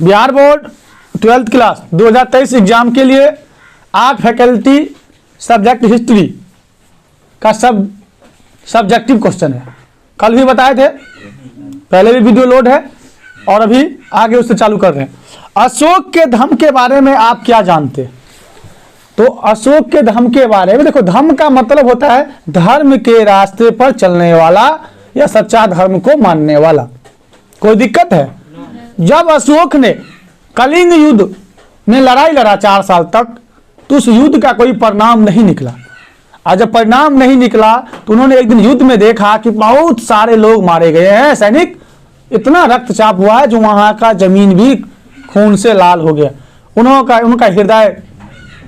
Bihar board 12th class 2023 exam के लिए 8 faculty subject history का सब्जेक्टिव क्वेश्चन है। कल भी बताए थे, पहले भी वीडियो लोड है और अभी आगे उससे चालू कर रहे हैं। अशोक के धम्म के बारे में आप क्या जानते हैं? तो अशोक के धम्म के बारे में देखो, धम्म का मतलब होता है धर्म के रास्ते पर चलने वाला या सच्चा धर्म को मानने वाला। कोई दिक्कत है? जब अशोक ने कलिंग युद्ध में लड़ाई लड़ा 4 साल तक, तो उस युद्ध का कोई परिणाम नहीं निकला। और जब परिणाम नहीं निकला तो उन्होंने एक दिन युद्ध में देखा कि बहुत सारे लोग मारे गए हैं, सैनिक, इतना रक्तचाप हुआ है जो वहां का जमीन भी खून से लाल हो गया। उनका हृदय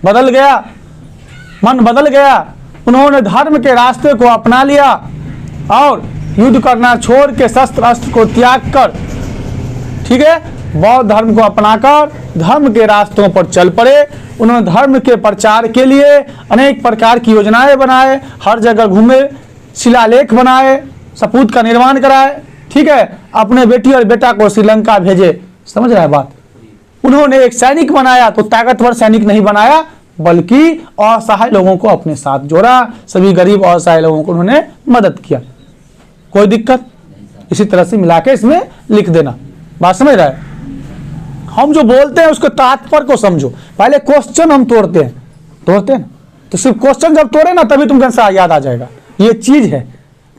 बदल गया, मन बदल गया। उन्होंने धर्म के रास्ते को अपना लिया और युद्ध करना छोड़ के शस्त्र अस्त्र को त्याग कर, ठीक है, बौद्ध धर्म को अपनाकर धर्म के रास्तों पर चल पड़े। उन्होंने धर्म के प्रचार के लिए अनेक प्रकार की योजनाएं बनाए, हर जगह घूमे, शिलालेख बनाए, सपूत का निर्माण कराए, ठीक है, अपने बेटी और बेटा को श्रीलंका भेजे। समझ रहा है बात? उन्होंने एक सैनिक बनाया तो ताकतवर सैनिक नहीं बनाया, बल्कि असहाय लोगों को अपने साथ जोड़ा, सभी गरीब और असहाय लोगों को उन्होंने मदद किया। कोई दिक्कत? इसी तरह से मिला के इसमें लिख देना। बात समझ रहा है? हम जो बोलते हैं उसको तात्पर्य को समझो। पहले क्वेश्चन हम तोड़ते हैं ना, तो सिर्फ क्वेश्चन जब तोड़े ना तभी तुमको आंसर याद आ जाएगा। ये चीज है,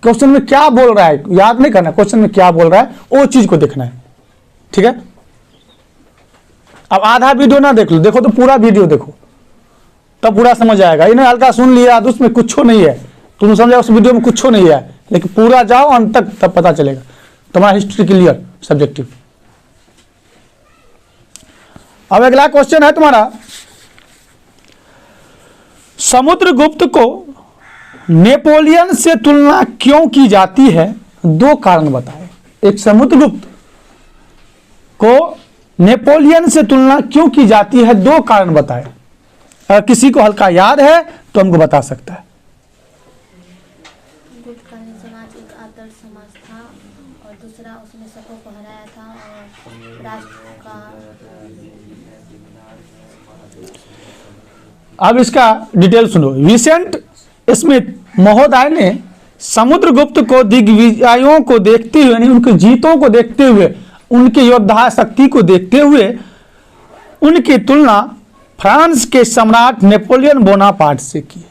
क्वेश्चन में क्या बोल रहा है याद नहीं करना, क्वेश्चन में क्या बोल रहा है वो चीज को देखना है, ठीक है। अब आधा वीडियो ना देख लो, देखो तो पूरा वीडियो देखो, तब पूरा समझ आएगा। इन्हें हल्का सुन लिया तो उसमें कुछ नहीं है, तुम समझा उस वीडियो में कुछ नहीं है, लेकिन पूरा जाओ अंत तक, तब पता चलेगा तुम्हारा हिस्ट्री क्लियर सब्जेक्टिव। अब अगला क्वेश्चन है तुम्हारा, समुद्रगुप्त को नेपोलियन से तुलना क्यों की जाती है? 2 कारण बताएं। एक, समुद्रगुप्त को नेपोलियन से तुलना क्यों की जाती है, 2 कारण बताएं। अगर किसी को हल्का याद है तो हमको बता सकता है। गुप्तकालीन समाज एक आदर्श समाज था और दूसरा उसने सबको को हराया था और राष्ट्र का। अब इसका डिटेल सुनो। विसेंट स्मिथ महोदय ने समुद्रगुप्त को दिग्विजयों को देखते हुए, यानी उनकी जीतों को देखते हुए, उनके योद्धा शक्ति को देखते हुए उनकी तुलना फ्रांस के सम्राट नेपोलियन बोनापार्ट से की।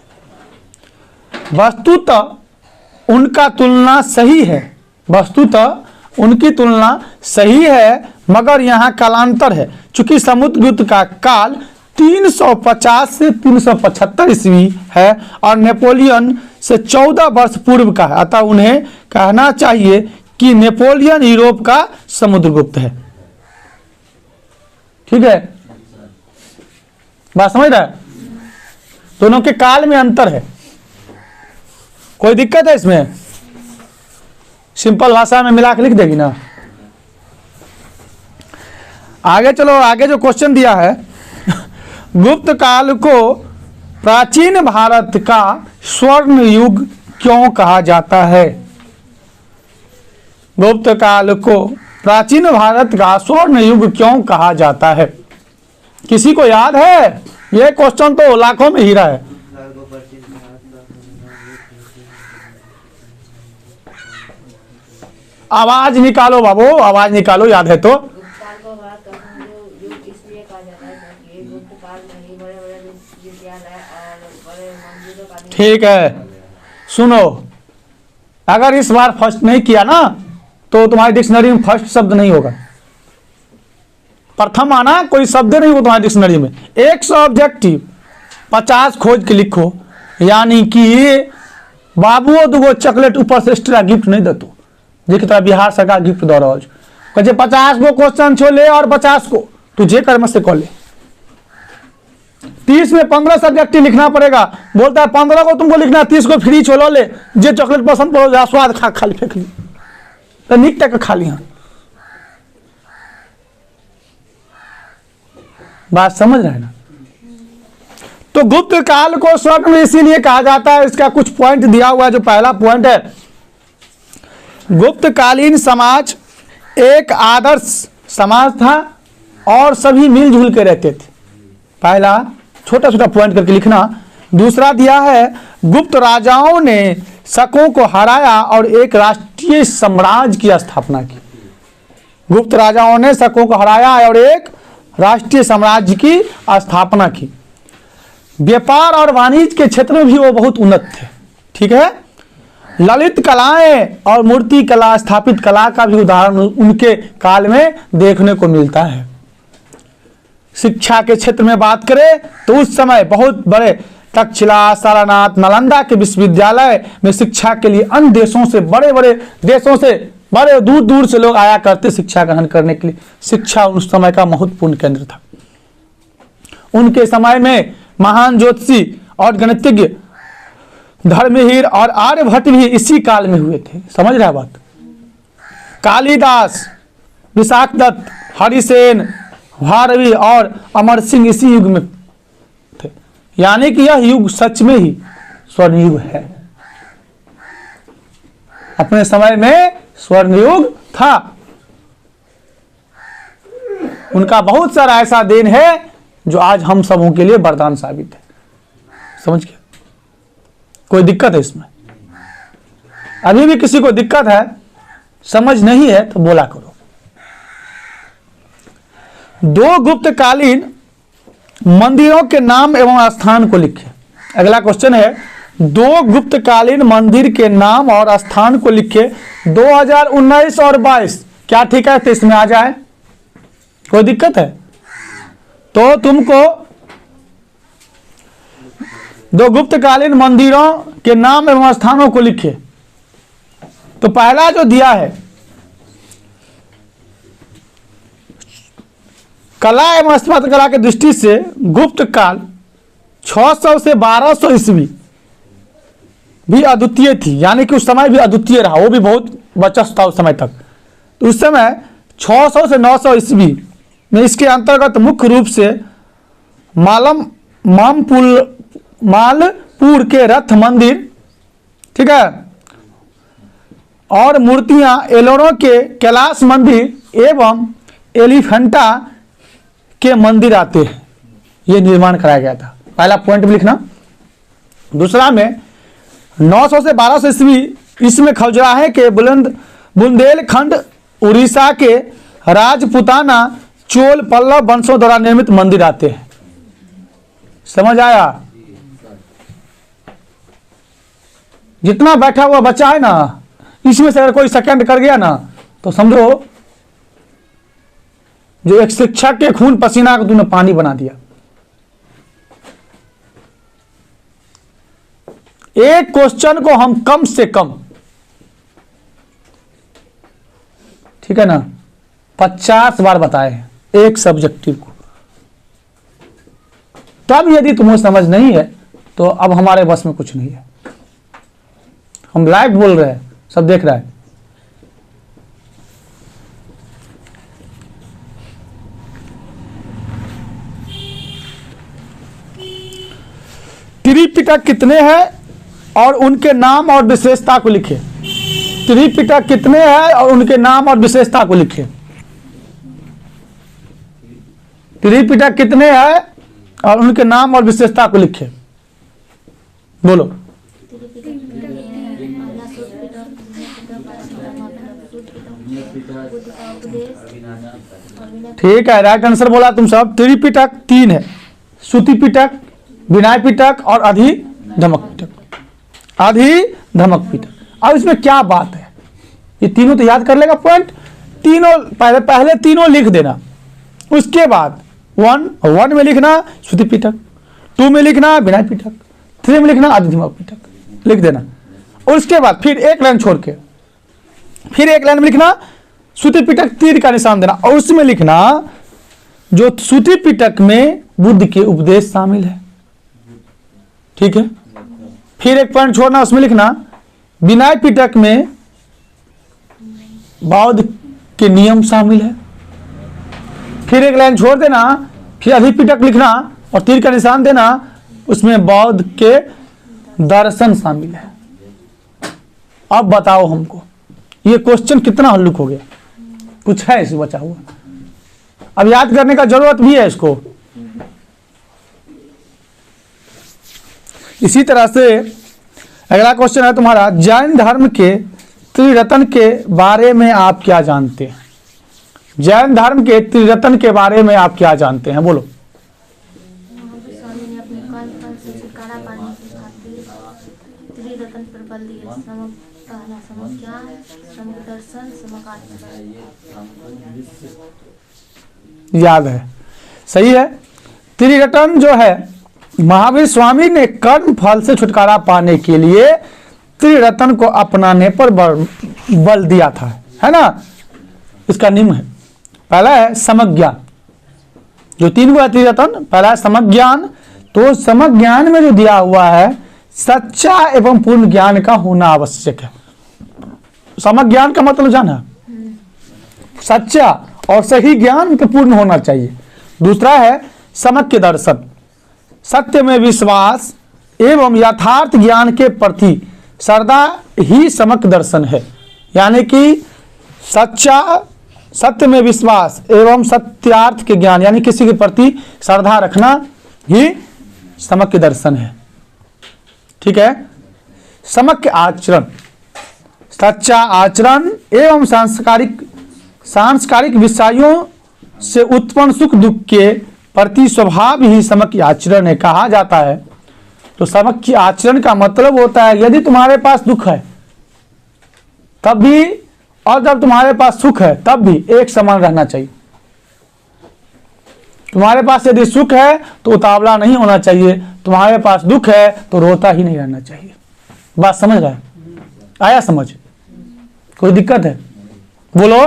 वस्तुतः उनका तुलना सही है, वस्तुतः उनकी तुलना सही है, मगर यहाँ कालांतर है। चूंकि समुद्रगुप्त का काल 350 से 375 ईस्वी है और नेपोलियन से 14 वर्ष पूर्व का है, अतः उन्हें कहना चाहिए कि नेपोलियन यूरोप का समुद्रगुप्त है। ठीक है, बात समझ रहा है? दोनों के काल में अंतर है। कोई दिक्कत है इसमें? सिंपल भाषा में मिला के लिख देगी ना। आगे चलो, आगे जो क्वेश्चन दिया है, गुप्त काल को प्राचीन भारत का स्वर्ण युग क्यों कहा जाता है? गुप्त काल को प्राचीन भारत का स्वर्ण युग क्यों कहा जाता है? किसी को याद है? यह क्वेश्चन तो लाखों में हीरा है। आवाज निकालो बाबू, आवाज निकालो, याद है तो। ठीक है, सुनो, अगर इस बार फर्स्ट नहीं किया ना तो तुम्हारी डिक्शनरी में फर्स्ट शब्द नहीं होगा। प्रथम आना कोई शब्द नहीं हो तुम्हारी डिक्शनरी में। 100 ऑब्जेक्टिव 50 खोज के लिखो, यानी कि बाबुओ दुगो चॉकलेट ऊपर से एक्स्ट्रा गिफ्ट नहीं देतो, देखिए तरह बिहार सरकार गिफ्ट दे रहा है। 50 गो क्वेश्चन छो ले और 50 को तुझे कर्म से कॉल ले। 30 में 15 सब्जेक्ट लिखना पड़ेगा, बोलता है 15 को तुमको लिखना, 30 को फ्री छोलो ले, जे चॉकलेट पसंद पड़ो स्वाद खा खाली फेंक ली, तो निक तक खा लिया। बात समझ रहे हैं ना? तो गुप्त काल को स्वर्ण इसीलिए कहा जाता है, इसका कुछ पॉइंट दिया हुआ है। जो पहला पॉइंट है, गुप्तकालीन समाज एक आदर्श समाज था और सभी मिलजुल के रहते थे। पहला छोटा छोटा पॉइंट करके लिखना। दूसरा दिया है गुप्त राजाओं ने शकों को हराया और एक राष्ट्रीय साम्राज्य की स्थापना की। गुप्त राजाओं ने शकों को हराया और एक राष्ट्रीय साम्राज्य की स्थापना की। व्यापार और वाणिज्य के क्षेत्र में भी वो बहुत उन्नत थे। ठीक है। ललित कलाएं और मूर्ति कला, स्थापित कला का भी उदाहरण उनके काल में देखने को मिलता है। शिक्षा के क्षेत्र में बात करें तो उस समय बहुत बड़े तक्षशिला, सारनाथ, नालंदा के विश्वविद्यालय में शिक्षा के लिए अन्य देशों से, बड़े बड़े देशों से, बड़े दूर दूर से लोग आया करते शिक्षा ग्रहण करने के लिए। शिक्षा उस समय का महत्वपूर्ण केंद्र था। उनके समय में महान ज्योतिषी और गणितज्ञ धर्मवीर और आर्यभट्ट भी इसी काल में हुए थे। समझ रहे बात। कालिदास, विशाखदत्त, हरिसेन, भारवी और अमर सिंह इसी युग में थे। यानी कि यह युग सच में ही स्वर्ण युग है। अपने समय में स्वर्ण युग था। उनका बहुत सारा ऐसा देन है जो आज हम सबों के लिए वरदान साबित है। समझ गए। कोई दिक्कत है इसमें? अभी भी किसी को दिक्कत है, समझ नहीं है तो बोला करो। दो गुप्तकालीन मंदिरों के नाम एवं स्थान को लिखें। अगला क्वेश्चन है, दो गुप्तकालीन मंदिर के नाम और स्थान को लिखे। 2019 और 22 क्या ठीक है? तो इसमें आ जाए। कोई दिक्कत है तो तुमको दो गुप्तकालीन मंदिरों के नाम एवं स्थानों को लिखे। तो पहला जो दिया है, कला एवं स्थापत्य कला की दृष्टि से गुप्त काल 600 से 1200 ईस्वी भी अद्वितीय थी। यानी कि उस समय भी अद्वितीय रहा, वो भी बहुत वर्चस्व था उस समय तक। तो उस समय 600 से 900 ईस्वी में इसके अंतर्गत मुख्य रूप से मालपुर के रथ मंदिर, ठीक है, और मूर्तियां एलोरा के कैलाश मंदिर एवं एलिफेंटा के मंदिर आते हैं। ये निर्माण कराया गया था। पहला पॉइंट भी लिखना। दूसरा में 900 से 1200 ईस्वी इसमें खजुराहो के बुंदेलखंड उड़ीसा के राजपुताना चोल पल्लव वंशों द्वारा निर्मित मंदिर आते हैं। समझ आया? जितना बैठा हुआ बच्चा है ना, इसमें से अगर कोई सेकंड कर गया ना तो समझो जो एक शिक्षक के खून पसीना को तूने पानी बना दिया। एक क्वेश्चन को हम कम से कम, ठीक है ना, 50 बार बताए हैं एक सब्जेक्टिव को। तब यदि तुम्हें समझ नहीं है तो अब हमारे बस में कुछ नहीं है। हम लाइव बोल रहे हैं, सब देख रहा है। त्रिपिटक कितने हैं और उनके नाम और विशेषता को लिखे। त्रिपिटक कितने हैं और उनके नाम और विशेषता को लिखे। त्रिपिटक कितने हैं और उनके नाम और विशेषता को लिखे। बोलो। ठीक है, राइट आंसर बोला तुम सब। त्रिपिटक 3 है, श्रुति पिटक, विनय पिटक और अधिधम्मक पिटक। अधिधम्मक पिटक। अब इसमें क्या बात है, ये तीनों तो याद कर लेगा पॉइंट। तीनों पहले तीनों लिख देना। उसके बाद 1 में लिखना श्रुति पिटक, 2 में लिखना विनय पिटक, 3 में लिखना अधिधम्मक पिटक लिख देना। और उसके बाद फिर एक लाइन छोड़ के फिर एक लाइन में लिखना श्रुति पिटक, तीर का निशान देना और उसमें लिखना जो श्रुति पिटक में बुद्ध के उपदेश शामिल है। ठीक है। फिर एक पॉइंट छोड़ना, उसमें लिखना विनय पिटक में बौद्ध के नियम शामिल है। फिर एक लाइन छोड़ देना, फिर अधिपिटक लिखना और तीर का निशान देना, उसमें बौद्ध के दर्शन शामिल है। अब बताओ हमको ये क्वेश्चन कितना हल्लुक हो गया, कुछ है इसमें बचा हुआ? अब याद करने का जरूरत भी है इसको। इसी तरह से अगला क्वेश्चन है तुम्हारा, जैन धर्म के त्रिरत्न के बारे में आप क्या जानते हैं? जैन धर्म के त्रिरत्न के बारे में आप क्या जानते हैं, बोलो। महावीर स्वामी ने अपने कर्म फल से छुटकारा पाने की खातिर त्रिरत्न पर बल दिया। पहला समज्ञान, समदर्शन, समकाचरण। याद है, सही है। त्रिरत्न जो है, महावीर स्वामी ने कर्म फल से छुटकारा पाने के लिए त्रिरत्न को अपनाने पर बल दिया था, है ना। इसका नियम है, पहला है समज्ञान, जो 3 गो है त्रिरत्न। पहला है समज्ञान, तो समज्ञान में जो दिया हुआ है सच्चा एवं पूर्ण ज्ञान का होना आवश्यक है। समज्ञान का मतलब जाना, सच्चा और सही ज्ञान तो पूर्ण होना चाहिए। दूसरा है समक्य दर्शन, सत्य में विश्वास एवं यथार्थ ज्ञान के प्रति श्रद्धा ही समक्य दर्शन है। यानी कि सच्चा, सत्य में विश्वास एवं सत्यार्थ के ज्ञान, यानी किसी के प्रति श्रद्धा रखना ही समक्य दर्शन है। ठीक है। समक्य आचरण, सच्चा आचरण एवं सांस्कारिक विषयों से उत्पन्न सुख दुख के प्रति स्वभाव ही समक्य आचरण है, कहा जाता है। तो समक्य आचरण का मतलब होता है, यदि तुम्हारे पास दुख है तब भी और जब तुम्हारे पास सुख है तब भी एक समान रहना चाहिए। तुम्हारे पास यदि सुख है तो उतावला नहीं होना चाहिए, तुम्हारे पास दुख है तो रोता ही नहीं रहना चाहिए। बात समझ रहे? आया समझ? कोई दिक्कत है? बोलो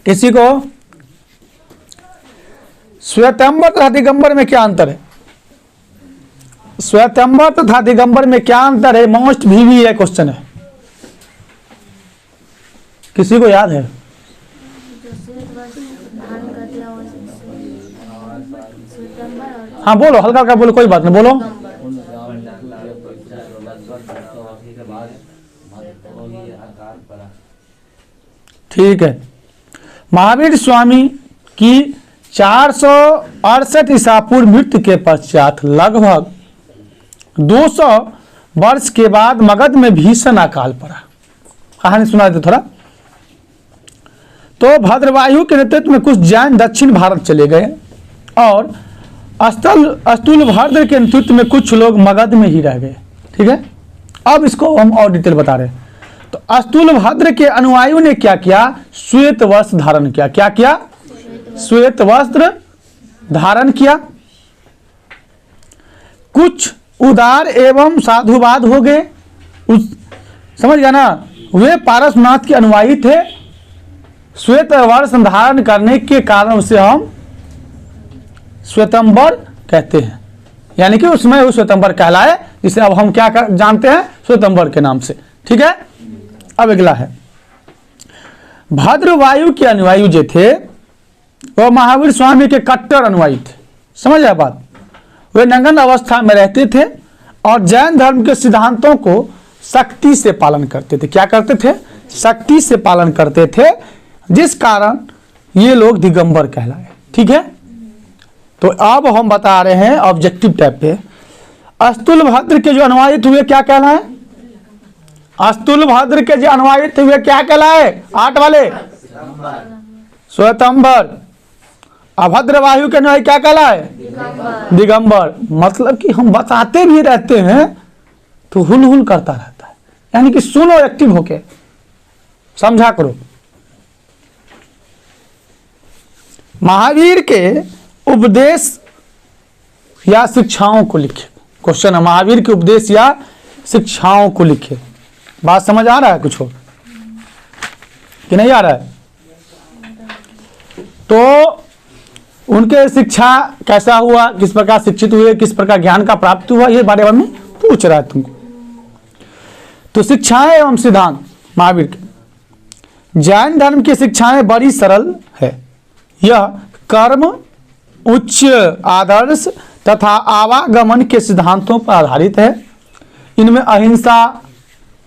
किसी को। श्वेतांबर तथा दिगंबर में क्या अंतर है? श्वेतांबर तथा दिगंबर में क्या अंतर है? मोस्ट भी है क्वेश्चन है, किसी को याद है? जो श्वेत वस्त्र धारण करते हैं वो श्वेतांबर और हाँ बोलो, हल्का हल्का बोलो, कोई बात नहीं, बोलो। ठीक है। महावीर स्वामी की 468 ईसा पूर्व मृत्यु के पश्चात लगभग 200 वर्ष के बाद मगध में भीषण अकाल पड़ा। कहानी सुना देते थोड़ा। तो भद्रवायु के नेतृत्व में कुछ जैन दक्षिण भारत चले गए और अस्तुलभद्र के नेतृत्व में कुछ लोग मगध में ही रह गए। ठीक है। अब इसको हम और डिटेल बता रहे हैं। तो अस्तुलभद्र के अनुयायियों ने क्या किया? श्वेत वस्त्र धारण किया। क्या किया? श्वेत वस्त्र धारण किया। कुछ उदार एवं साधुवाद हो गए, समझ गया ना। वे पारसनाथ के अनुयायी थे। श्वेत वस्त्र धारण करने के कारण उसे हम श्वेतांबर कहते हैं, यानी कि उसमें वो श्वेतांबर कहलाए, जिसे अब हम क्या जानते हैं? श्वेतांबर के नाम से। ठीक है। अब अगला है, भद्रवायु के अनुयायी जो थे वो महावीर स्वामी के कट्टर अनुयायी थे। समझ आया बात? वे नग्न अवस्था में रहते थे और जैन धर्म के सिद्धांतों को सख्ती से पालन करते थे। क्या करते थे? सख्ती से पालन करते थे, जिस कारण ये लोग दिगंबर कहलाए। ठीक है। तो अब हम बता रहे हैं ऑब्जेक्टिव टाइप पे। अस्तुलभद्र के जो अनुयायी थे वे क्या कहलाए? अस्तुलभद्र के जो अनुयायी थे वे क्या कहलाए? 8 वाले श्वेतांबर। अभद्रवायु के अनुयायी क्या कहलाए? दिगंबर। मतलब कि हम बताते भी रहते हैं तो हुल हुल करता रहता है, यानी कि सुनो एक्टिव होके समझा करो। महावीर के उपदेश या शिक्षाओं को लिखे। क्वेश्चन है, महावीर के उपदेश या शिक्षाओं को लिखे। बात समझ आ रहा है कुछ हो कि नहीं आ रहा है? तो उनके शिक्षा कैसा हुआ, किस प्रकार शिक्षित हुए, किस प्रकार ज्ञान का प्राप्त हुआ, ये बारे में पूछ रहा है तुमको। तो शिक्षाएं एवं सिद्धांत महावीर के। जैन धर्म की शिक्षाएं बड़ी सरल है। यह कर्म, उच्च आदर्श तथा आवागमन के सिद्धांतों पर आधारित है। इनमें अहिंसा,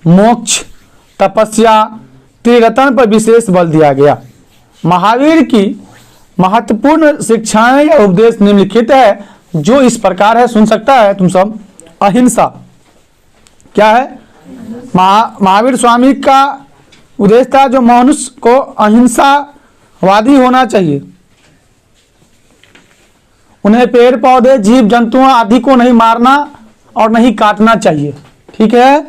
मोक्ष, तपस्या, त्रिरत्न पर विशेष बल दिया गया। महावीर की महत्वपूर्ण शिक्षाएं या उपदेश निम्नलिखित है, जो इस प्रकार है, सुन सकता है तुम सब। अहिंसा क्या है? महावीर स्वामी का उद्देश्य था जो मनुष्य को अहिंसावादी होना चाहिए, उन्हें पेड़ पौधे जीव जंतुओं आदि को नहीं मारना और नहीं काटना चाहिए। ठीक है।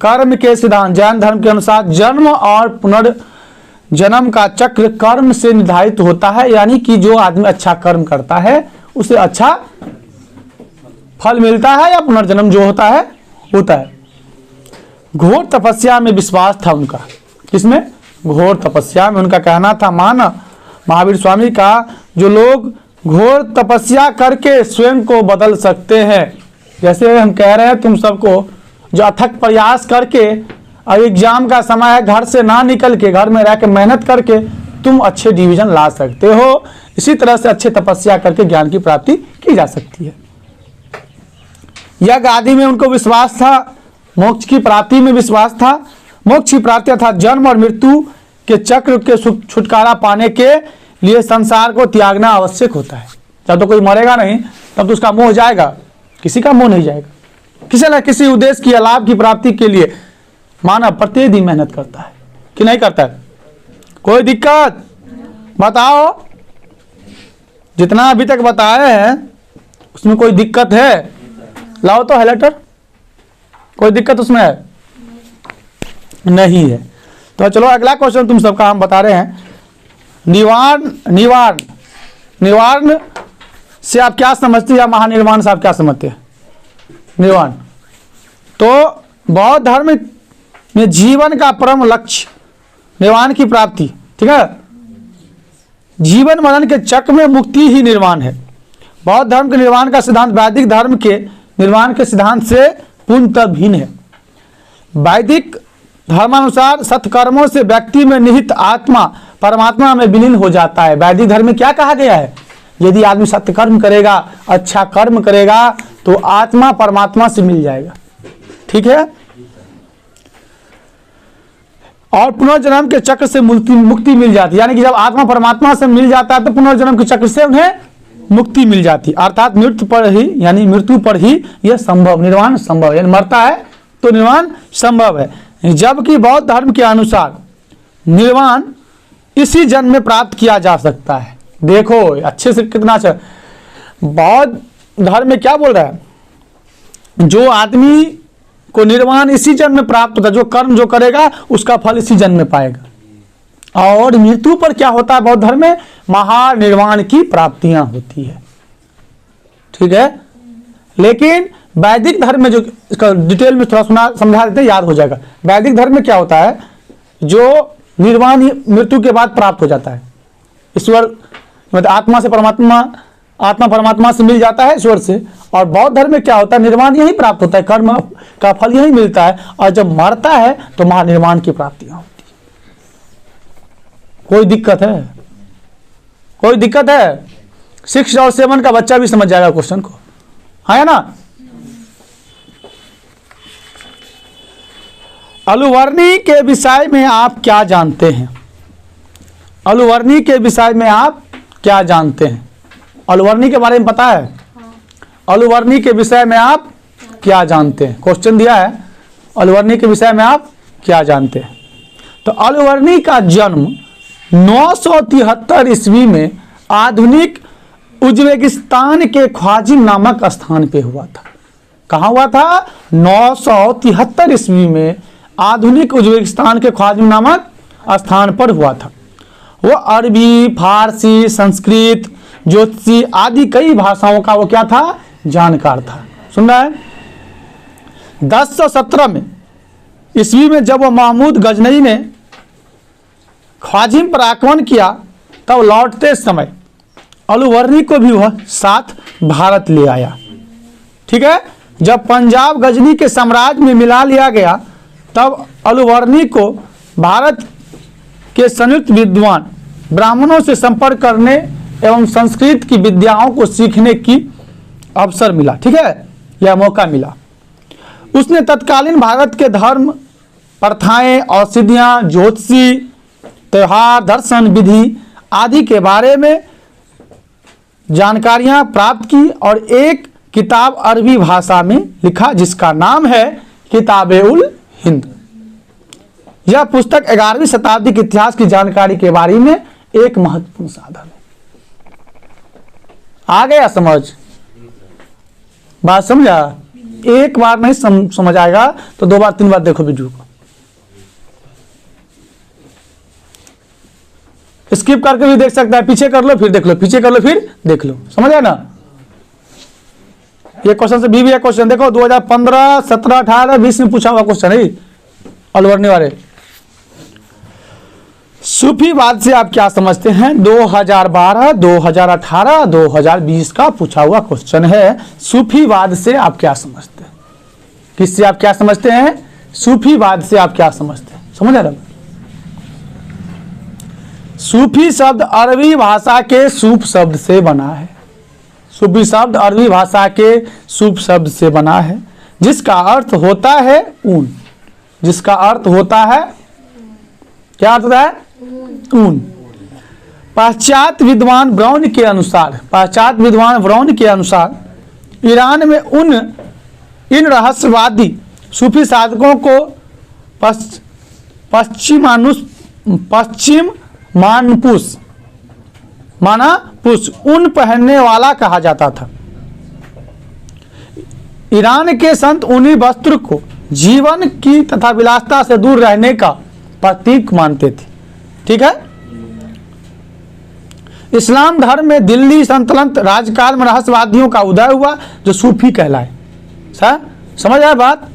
कर्म के सिद्धांत, जैन धर्म के अनुसार जन्म और पुनर्जन्म का चक्र कर्म से निर्धारित होता है, यानी कि जो आदमी अच्छा कर्म करता है उसे अच्छा फल मिलता है या पुनर्जन्म जो होता है। घोर तपस्या में विश्वास था उनका। किसमें? घोर तपस्या में। उनका कहना था, माना महावीर स्वामी का, जो लोग घोर तपस्या करके स्वयं को बदल सकते हैं, जैसे हम कह रहे हैं तुम सबको, जो अथक प्रयास करके और एग्जाम का समय है, घर से ना निकल के घर में रह के मेहनत करके तुम अच्छे डिवीजन ला सकते हो, इसी तरह से अच्छे तपस्या करके ज्ञान की प्राप्ति की जा सकती है। यज्ञ आदि में उनको विश्वास था, मोक्ष की प्राप्ति में विश्वास था। मोक्ष की प्राप्ति अर्थात जन्म और मृत्यु के चक्र के छुटकारा पाने के लिए संसार को त्यागना आवश्यक होता है। जब तो कोई मरेगा नहीं तब तो उसका मोह जाएगा, किसी का मोह नहीं जाएगा। किसी न किसी उद्देश्य की लाभ की प्राप्ति के लिए मानव प्रत्येक दिन मेहनत करता है कि नहीं करता है? कोई दिक्कत बताओ? जितना अभी तक बताए हैं उसमें कोई दिक्कत है? लाओ तो है लेटर। कोई दिक्कत उसमें है? नहीं है। तो चलो अगला क्वेश्चन तुम सबका हम बता रहे हैं। निवारण से आप क्या समझते हैं, या महानिर्वाण से आप क्या समझते हैं? निर्वाण तो बौद्ध धर्म में जीवन का परम लक्ष्य निर्वाण की प्राप्ति। ठीक है। जीवन मरण के चक्र में मुक्ति ही निर्वाण है। बौद्ध धर्म के निर्वाण का सिद्धांत वैदिक धर्म के निर्वाण के सिद्धांत से पूर्णतः भिन्न है। वैदिक धर्मानुसार सत्कर्मों से व्यक्ति में निहित आत्मा परमात्मा में विलीन हो जाता है। वैदिक धर्म में क्या कहा गया है? यदि आदमी सत्कर्म करेगा, अच्छा कर्म करेगा, तो आत्मा परमात्मा से मिल जाएगा। ठीक है। और पुनर्जन्म के चक्र से मुक्ति मिल जाती है, यानी कि जब आत्मा परमात्मा से मिल जाता है तो पुनर्जन्म के चक्र से उन्हें मुक्ति मिल जाती है। अर्थात मृत्यु पर ही यह संभव, निर्वाण संभव, यानी मरता है तो निर्वाण संभव है। जबकि बौद्ध धर्म के अनुसार निर्वाण इसी जन्म में प्राप्त किया जा सकता है। देखो अच्छे से कितना अच्छा, बौद्ध धर्म में क्या बोल रहा है? जो आदमी को निर्वाण इसी जन्म में प्राप्त होता है, जो कर्म जो करेगा उसका फल इसी जन्म में पाएगा। और मृत्यु पर क्या होता है बौद्ध धर्म में? महानिर्वाण की प्राप्तियां होती है। ठीक है। लेकिन वैदिक धर्म में जो, इसका डिटेल में थोड़ा समझा देते हैं, याद हो जाएगा। वैदिक धर्म में क्या होता है? जो निर्वाण मृत्यु के बाद प्राप्त हो जाता है। ईश्वर मतलब आत्मा परमात्मा से मिल जाता है ईश्वर से। और बौद्ध धर्म में क्या होता है? निर्वाण यही प्राप्त होता है, कर्म का फल यही मिलता है, और जब मरता है तो महानिर्वाण की प्राप्तियां होती है। कोई दिक्कत है? कोई दिक्कत है? 6 और 7 का बच्चा भी समझ जाएगा क्वेश्चन को, है ना? अलुवर्णी के विषय में आप क्या जानते हैं? अलुवर्णी के विषय में आप क्या जानते हैं? अलुवर्णी के बारे में पता है? अलुवर्णी के विषय में आप क्या जानते हैं? क्वेश्चन दिया है, अलुवर्णी के विषय में आप क्या जानते हैं? तो अलुवर्णी का जन्म 973 ईस्वी में आधुनिक उज्बेकिस्तान के ख्वाजिम नामक स्थान पे हुआ था। कहाँ हुआ था? 973 ईस्वी में आधुनिक उज्बेकिस्तान के ख्वाजिम नामक स्थान पर हुआ था। वो अरबी, फारसी, संस्कृत, ज्योतिषी आदि कई भाषाओं का वो क्या था? जानकार था। सुन रहा है? 1017 में ईस्वी में जब वो महमूद गजनई ने ख्वाजिम पर आक्रमण किया, तब लौटते समय अलुवर्णी को भी वह साथ भारत ले आया। ठीक है। जब पंजाब गजनी के साम्राज्य में मिला लिया गया, तब अलुवर्णी को भारत के संयुक्त विद्वान ब्राह्मणों से संपर्क करने एवं संस्कृत की विद्याओं को सीखने की अवसर मिला। ठीक है, यह मौका मिला। उसने तत्कालीन भारत के धर्म, प्रथाएं, औषधियाँ, ज्योतिषी, त्योहार, दर्शन, विधि आदि के बारे में जानकारियां प्राप्त की और एक किताब अरबी भाषा में लिखा जिसका नाम है किताब-उल-हिंद। यह पुस्तक 11वीं शताब्दी के इतिहास की जानकारी के बारे में एक महत्वपूर्ण साधन है। आ गया समझ? बात समझा? एक बार नहीं समझ आएगा तो 2 बार 3 बार देखो वीडियो को। स्किप करके भी देख सकता है, पीछे कर लो फिर देख लो, पीछे कर लो फिर देख लो। समझ आया ना? ये क्वेश्चन से भी है क्वेश्चन, देखो 2015, 17, 18, 20 में पूछा हुआ क्वेश्चन है अलवर्णी वाले। सूफीवाद से आप क्या समझते हैं? 2012, 2018, 2020 का पूछा हुआ क्वेश्चन है। सूफीवाद से आप क्या समझते हैं? किससे आप क्या समझते हैं? सूफीवाद से आप क्या समझते हैं? समझ आ रहा है? सूफी शब्द अरबी भाषा के सूफ शब्द से बना है। सूफी शब्द अरबी भाषा के सूफ शब्द से बना है जिसका अर्थ होता है ऊन। जिसका अर्थ होता है, क्या अर्थ होता है? ऊन। पाश्चात्य विद्वान ब्राउन के अनुसार ईरान में इन रहस्यवादी सूफी साधकों को पश्चिम मानपुष ऊन पहनने वाला कहा जाता था। ईरान के संत ऊनी वस्त्र को जीवन की तथा विलासिता से दूर रहने का प्रतीक मानते थे। ठीक है। इस्लाम धर्म में दिल्ली सल्तनत राजकाल में रहस्यवादियों का उदय हुआ जो सूफी कहलाए। समझ आया बात?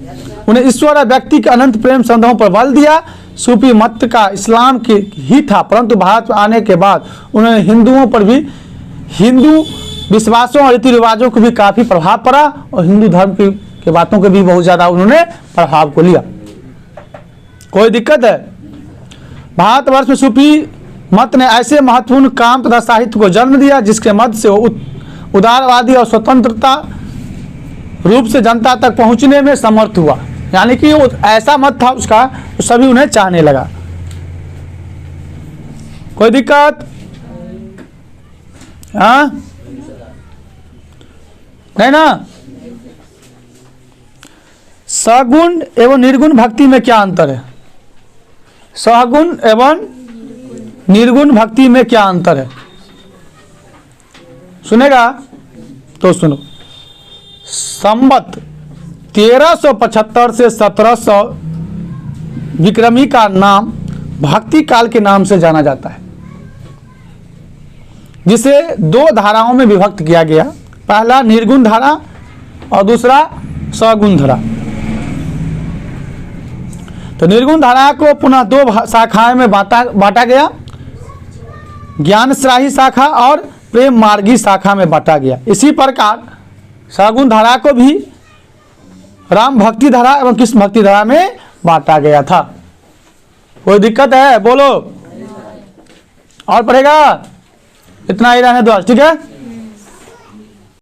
उन्हें ईश्वर और व्यक्ति के अनंत प्रेम संबंधों पर बल दिया। सूफी मत का इस्लाम के ही था, परंतु भारत में आने के बाद उन्होंने हिंदुओं पर भी, हिंदू विश्वासों और रीति रिवाजों को भी काफी प्रभाव पड़ा और हिंदू धर्म की बातों के भी बहुत ज्यादा उन्होंने प्रभाव को लिया। कोई दिक्कत है? भारतवर्ष में सूफी मत ने ऐसे महत्वपूर्ण काम तथा साहित्य को जन्म दिया जिसके मध्य से उदारवादी और स्वतंत्रता रूप से जनता तक पहुंचने में समर्थ हुआ। यानी कि वो ऐसा मत था उसका, तो सभी उन्हें चाहने लगा। कोई दिक्कत? हाँ नहीं ना? सगुण एवं निर्गुण भक्ति में क्या अंतर है? सगुण एवं निर्गुण भक्ति में क्या अंतर है? सुनेगा तो सुनो। संवत 1375 से 1700 विक्रमी का नाम भक्ति काल के नाम से जाना जाता है, जिसे 2 धाराओं में विभक्त किया गया। पहला निर्गुण धारा और दूसरा सगुण धारा। तो निर्गुण धारा को पुनः 2 शाखाएं में बांटा गया, ज्ञानश्राही शाखा और प्रेम मार्गी शाखा में बांटा गया। इसी प्रकार सगुण धारा को भी राम भक्ति धारा एवं कृष्ण भक्ति धारा में बांटा गया था। कोई दिक्कत है? बोलो। और पढ़ेगा? इतना ही रहने दो, ठीक है।